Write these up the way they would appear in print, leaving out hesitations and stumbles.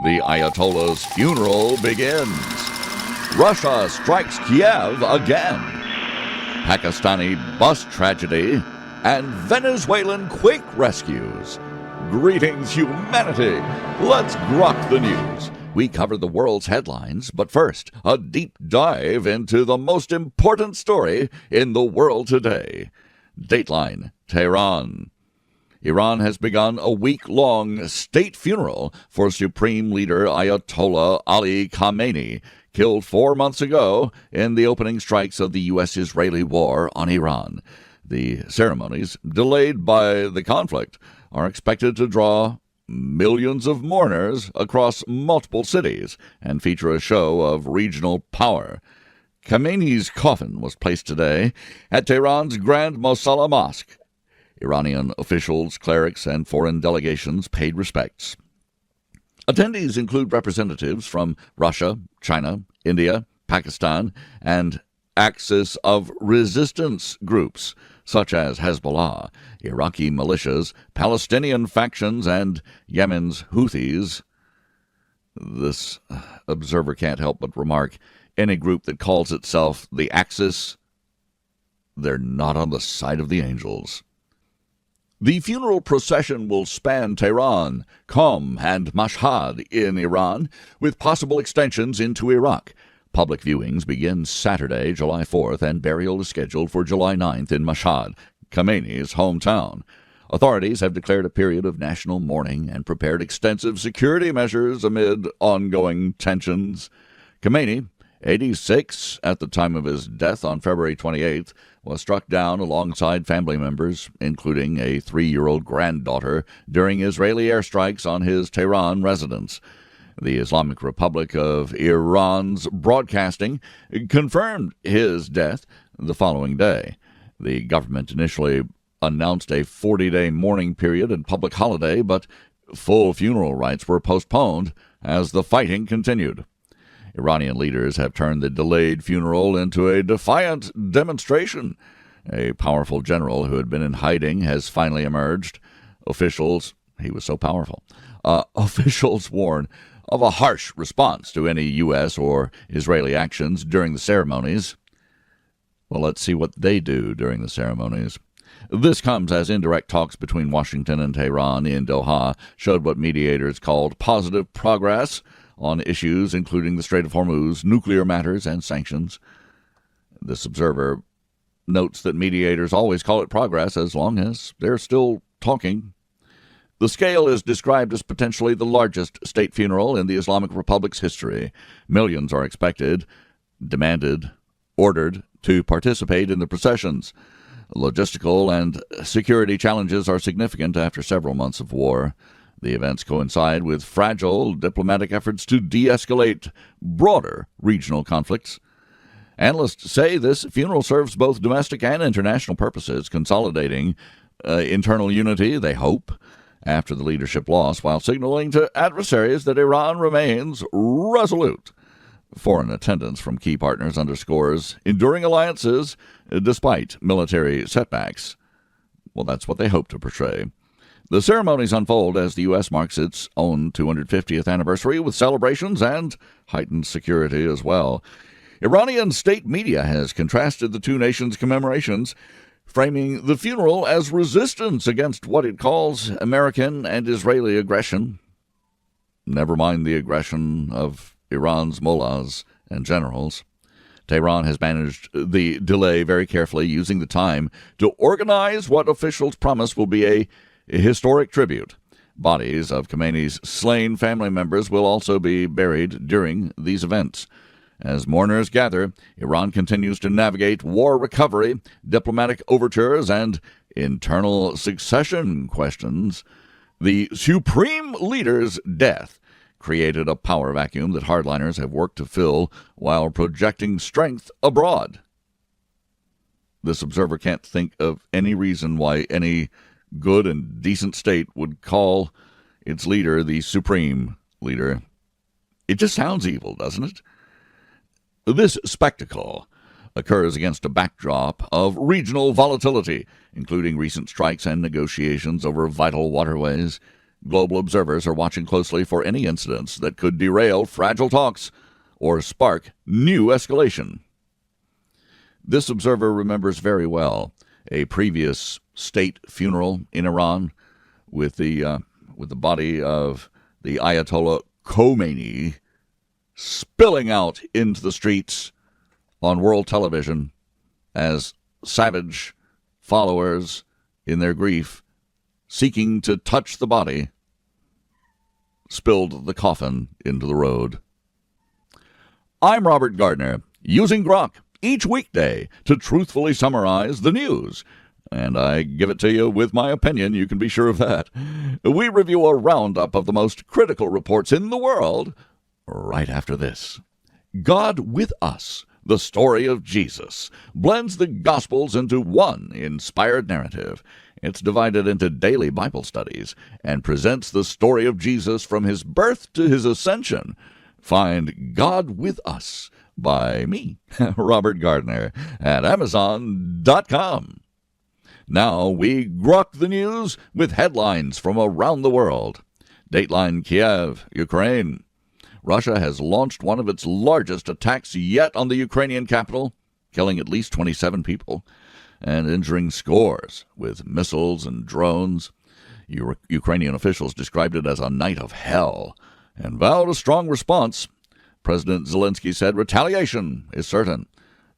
The Ayatollah's funeral begins. Russia strikes Kyiv again. Pakistani bus tragedy and Venezuelan quake rescues. Greetings, humanity. Let's grok the news. We cover the world's headlines, but first, a deep dive into the most important story in the world today. Dateline, Tehran. Iran has begun a week-long state funeral for Supreme Leader Ayatollah Ali Khamenei, killed 4 months ago in the opening strikes of the U.S. Israeli war on Iran. The ceremonies, delayed by the conflict, are expected to draw millions of mourners across multiple cities and feature a show of regional power. Khamenei's coffin was placed today at Tehran's Grand Mosalla Mosque. Iranian officials, clerics, and foreign delegations paid respects. Attendees include representatives from Russia, China, India, Pakistan, and axis of resistance groups such as Hezbollah, Iraqi militias, Palestinian factions, and Yemen's Houthis. This observer can't help but remark, any group that calls itself the Axis, they're not on the side of the angels. The funeral procession will span Tehran, Qom, and Mashhad in Iran, with possible extensions into Iraq. Public viewings begin Saturday, July 4th, and burial is scheduled for July 9th in Mashhad, Khamenei's hometown. Authorities have declared a period of national mourning and prepared extensive security measures amid ongoing tensions. Khamenei, 86 at the time of his death on February 28th, was struck down alongside family members, including a 3-year-old granddaughter, during Israeli airstrikes on his Tehran residence. The Islamic Republic of Iran's broadcasting confirmed his death the following day. The government initially announced a 40-day mourning period and public holiday, but full funeral rites were postponed as the fighting continued. Iranian leaders have turned the delayed funeral into a defiant demonstration. A powerful general who had been in hiding has finally emerged. Officials warn of a harsh response to any U.S. or Israeli actions during the ceremonies. Well, let's see what they do during the ceremonies. This comes as indirect talks between Washington and Tehran in Doha showed what mediators called positive progress on issues including the Strait of Hormuz, nuclear matters, and sanctions. This observer notes that mediators always call it progress as long as they're still talking. The scale is described as potentially the largest state funeral in the Islamic Republic's history. Millions are expected, demanded, ordered to participate in the processions. Logistical and security challenges are significant after several months of war. The events coincide with fragile diplomatic efforts to de-escalate broader regional conflicts. Analysts say this funeral serves both domestic and international purposes, consolidating internal unity, they hope, after the leadership loss, while signaling to adversaries that Iran remains resolute. Foreign attendance from key partners underscores enduring alliances despite military setbacks. Well, that's what they hope to portray. The ceremonies unfold as the U.S. marks its own 250th anniversary with celebrations and heightened security as well. Iranian state media has contrasted the two nations' commemorations, framing the funeral as resistance against what it calls American and Israeli aggression. Never mind the aggression of Iran's mullahs and generals. Tehran has managed the delay very carefully, using the time to organize what officials promise will be a historic tribute. Bodies of Khamenei's slain family members will also be buried during these events. As mourners gather, Iran continues to navigate war recovery, diplomatic overtures, and internal succession questions. The supreme leader's death created a power vacuum that hardliners have worked to fill while projecting strength abroad. This observer can't think of any reason why any good and decent state would call its leader the supreme leader. It just sounds evil, doesn't it? This spectacle occurs against a backdrop of regional volatility, including recent strikes and negotiations over vital waterways. Global observers are watching closely for any incidents that could derail fragile talks or spark new escalation. This observer remembers very well a previous state funeral in Iran with the body of the Ayatollah Khamenei spilling out into the streets on world television as savage followers, in their grief, seeking to touch the body, spilled the coffin into the road. I'm Robert Gardner, using GROK each weekday to truthfully summarize the news. And I give it to you with my opinion, you can be sure of that. We review a roundup of the most critical reports in the world right after this. God with Us, the story of Jesus, blends the Gospels into one inspired narrative. It's divided into daily Bible studies and presents the story of Jesus from his birth to his ascension. Find God with Us by me, Robert Gardner, at Amazon.com. Now we grok the news with headlines from around the world. Dateline Kyiv, Ukraine. Russia has launched one of its largest attacks yet on the Ukrainian capital, killing at least 27 people and injuring scores with missiles and drones. Ukrainian officials described it as a night of hell and vowed a strong response. President Zelensky said retaliation is certain.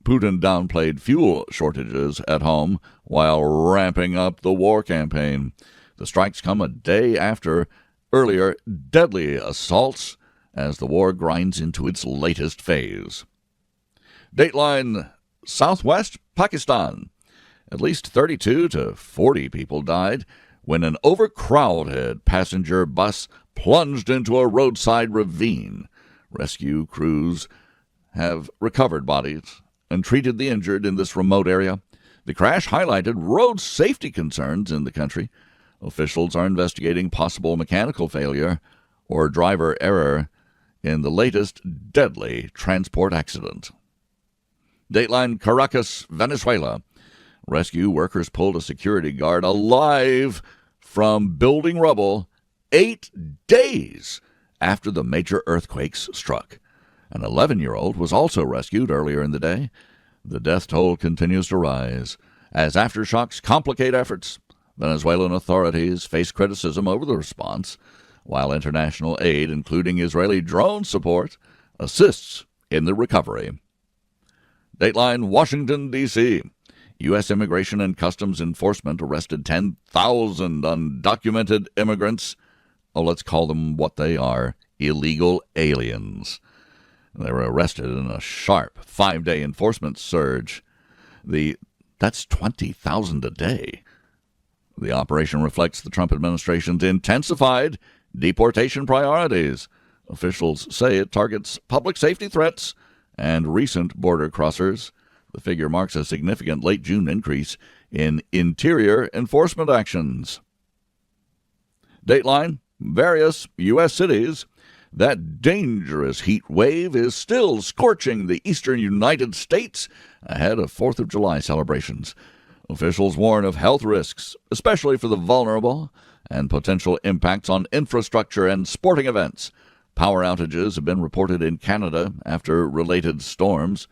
Putin downplayed fuel shortages at home while ramping up the war campaign. The strikes come a day after earlier deadly assaults as the war grinds into its latest phase. Dateline Southwest Pakistan. At least 32 to 40 people died when an overcrowded passenger bus plunged into a roadside ravine. Rescue crews have recovered bodies and treated the injured in this remote area. The crash highlighted road safety concerns in the country. Officials are investigating possible mechanical failure or driver error in the latest deadly transport accident. Dateline Caracas, Venezuela. Rescue workers pulled a security guard alive from building rubble 8 days after the major earthquakes struck. An 11-year-old was also rescued earlier in the day. The death toll continues to rise as aftershocks complicate efforts. Venezuelan authorities face criticism over the response, while international aid, including Israeli drone support, assists in the recovery. Dateline Washington, D.C. U.S. Immigration and Customs Enforcement arrested 10,000 undocumented immigrants. Let's call them what they are, illegal aliens. They were arrested in a sharp 5-day enforcement surge. That's 20,000 a day. The operation reflects the Trump administration's intensified deportation priorities. Officials say it targets public safety threats and recent border crossers. The figure marks a significant late June increase in interior enforcement actions. Dateline, various U.S. cities. That dangerous heat wave is still scorching the eastern United States ahead of 4th of July celebrations. Officials warn of health risks, especially for the vulnerable, and potential impacts on infrastructure and sporting events. Power outages have been reported in Canada after related storms.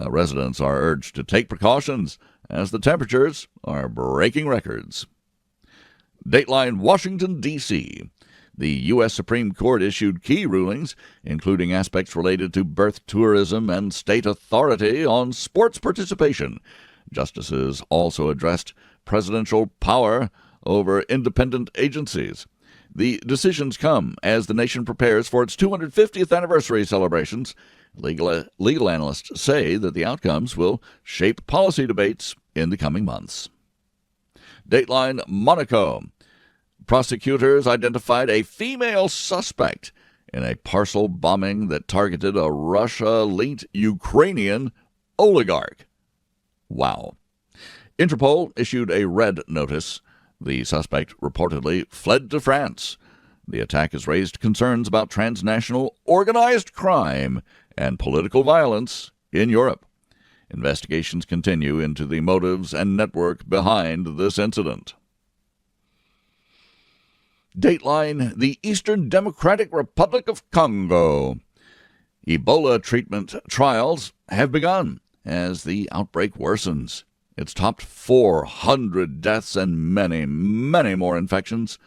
Residents are urged to take precautions as the temperatures are breaking records. Dateline Washington, D.C. The U.S. Supreme Court issued key rulings, including aspects related to birth tourism and state authority on sports participation. Justices also addressed presidential power over independent agencies. The decisions come as the nation prepares for its 250th anniversary celebrations. Legal analysts say that the outcomes will shape policy debates in the coming months. Dateline Monaco. Prosecutors identified a female suspect in a parcel bombing that targeted a Russia-linked Ukrainian oligarch. Wow. Interpol issued a red notice. The suspect reportedly fled to France. The attack has raised concerns about transnational organized crime and political violence in Europe. Investigations continue into the motives and network behind this incident. Dateline, the Eastern Democratic Republic of Congo. Ebola treatment trials have begun as the outbreak worsens. It's topped 400 deaths and many, many more infections.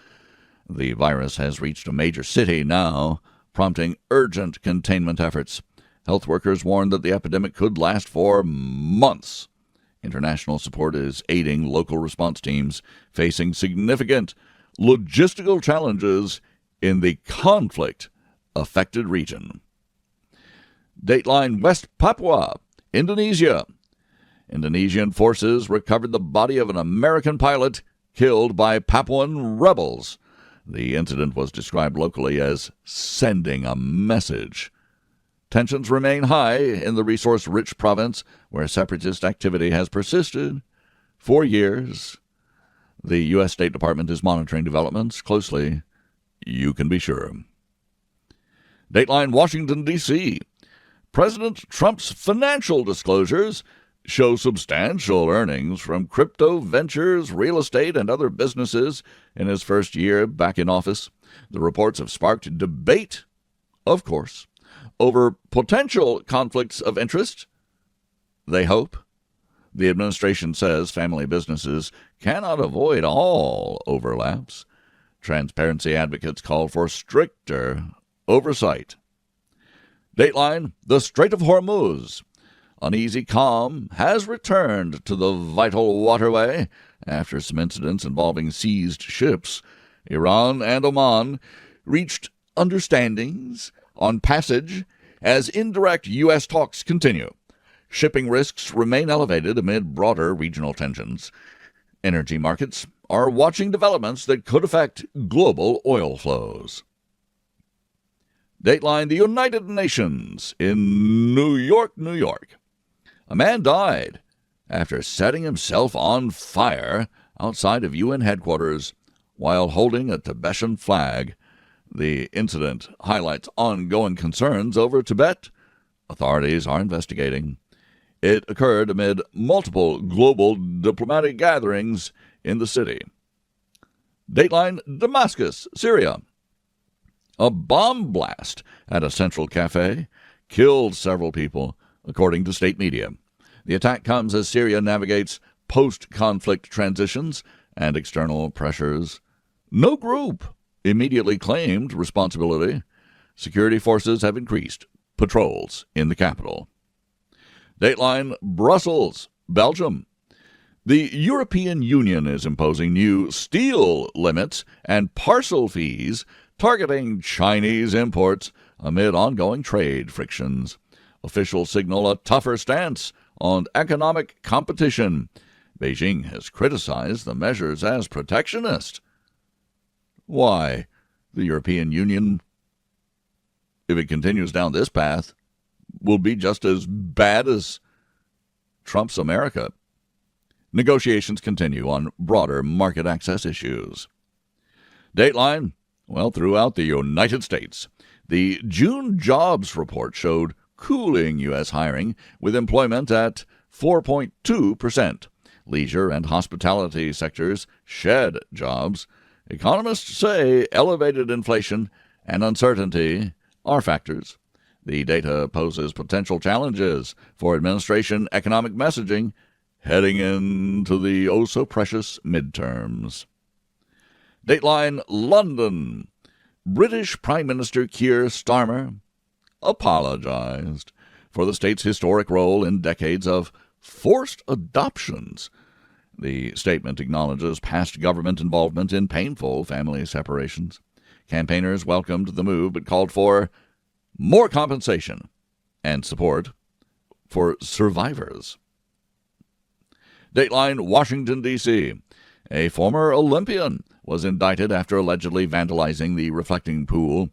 The virus has reached a major city now, prompting urgent containment efforts. Health workers warn that the epidemic could last for months. International support is aiding local response teams facing significant logistical challenges in the conflict-affected region. Dateline West Papua, Indonesia. Indonesian forces recovered the body of an American pilot killed by Papuan rebels. The incident was described locally as sending a message. Tensions remain high in the resource-rich province where separatist activity has persisted for years. The U.S. State Department is monitoring developments closely, you can be sure. Dateline Washington, D.C. President Trump's financial disclosures show substantial earnings from crypto ventures, real estate, and other businesses in his first year back in office. The reports have sparked debate, of course, over potential conflicts of interest. They hope. The administration says family businesses cannot avoid all overlaps. Transparency advocates call for stricter oversight. Dateline, the Strait of Hormuz. Uneasy calm has returned to the vital waterway after some incidents involving seized ships. Iran and Oman reached understandings on passage as indirect U.S. talks continue. Shipping risks remain elevated amid broader regional tensions. Energy markets are watching developments that could affect global oil flows. Dateline, the United Nations in New York, New York. A man died after setting himself on fire outside of UN headquarters while holding a Tibetan flag. The incident highlights ongoing concerns over Tibet. Authorities are investigating. It occurred amid multiple global diplomatic gatherings in the city. Dateline, Damascus, Syria. A bomb blast at a central cafe killed several people, according to state media. The attack comes as Syria navigates post-conflict transitions and external pressures. No group immediately claimed responsibility. Security forces have increased patrols in the capital. Dateline, Brussels, Belgium. The European Union is imposing new steel limits and parcel fees targeting Chinese imports amid ongoing trade frictions. Officials signal a tougher stance on economic competition. Beijing has criticized the measures as protectionist. Why? The European Union, if it continues down this path, will be just as bad as Trump's America. Negotiations continue on broader market access issues. Dateline, well, throughout the United States, the June jobs report showed cooling U.S. hiring, with employment at 4.2%. Leisure and hospitality sectors shed jobs. Economists say elevated inflation and uncertainty are factors. The data poses potential challenges for administration economic messaging heading into the oh-so-precious midterms. Dateline, London. British Prime Minister Keir Starmer apologized for the state's historic role in decades of forced adoptions. The statement acknowledges past government involvement in painful family separations. Campaigners welcomed the move but called for more compensation and support for survivors. Dateline, Washington, D.C. A former Olympian was indicted after allegedly vandalizing the reflecting pool.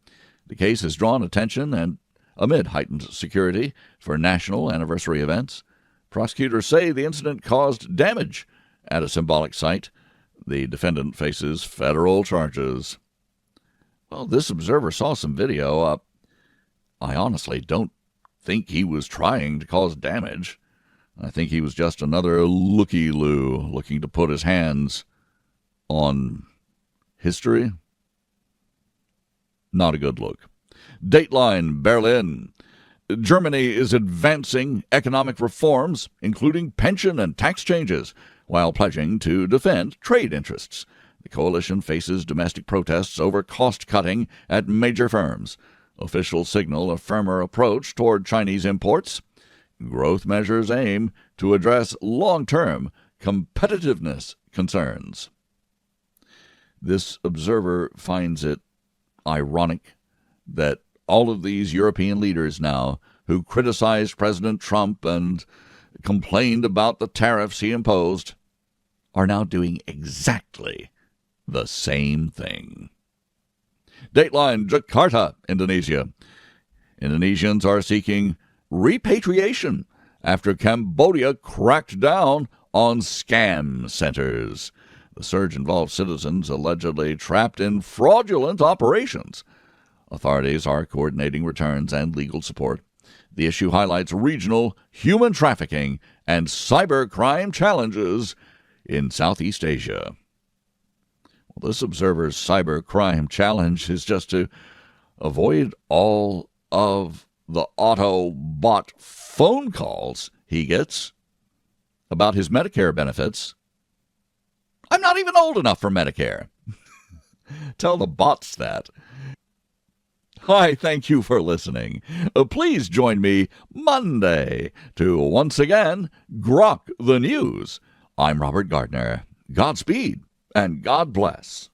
The case has drawn attention and amid heightened security for national anniversary events. Prosecutors say the incident caused damage at a symbolic site. The defendant faces federal charges. Well, this observer saw some video. I honestly don't think he was trying to cause damage. I think he was just another looky-loo looking to put his hands on history. Not a good look. Dateline Berlin. Germany is advancing economic reforms, including pension and tax changes, while pledging to defend trade interests. The coalition faces domestic protests over cost-cutting at major firms. Officials signal a firmer approach toward Chinese imports. Growth measures aim to address long-term competitiveness concerns. This observer finds it ironic that all of these European leaders now who criticized President Trump and complained about the tariffs he imposed are now doing exactly the same thing. Dateline Jakarta, Indonesia. Indonesians are seeking repatriation after Cambodia cracked down on scam centers. The surge involved citizens allegedly trapped in fraudulent operations. Authorities are coordinating returns and legal support. The issue highlights regional human trafficking and cybercrime challenges in Southeast Asia. Well, this observer's cybercrime challenge is just to avoid all of the auto-bot phone calls he gets about his Medicare benefits. I'm not even old enough for Medicare. Tell the bots that. Hi, thank you for listening. Please join me Monday to once again GROK the News. I'm Robert Gardner. Godspeed and God bless.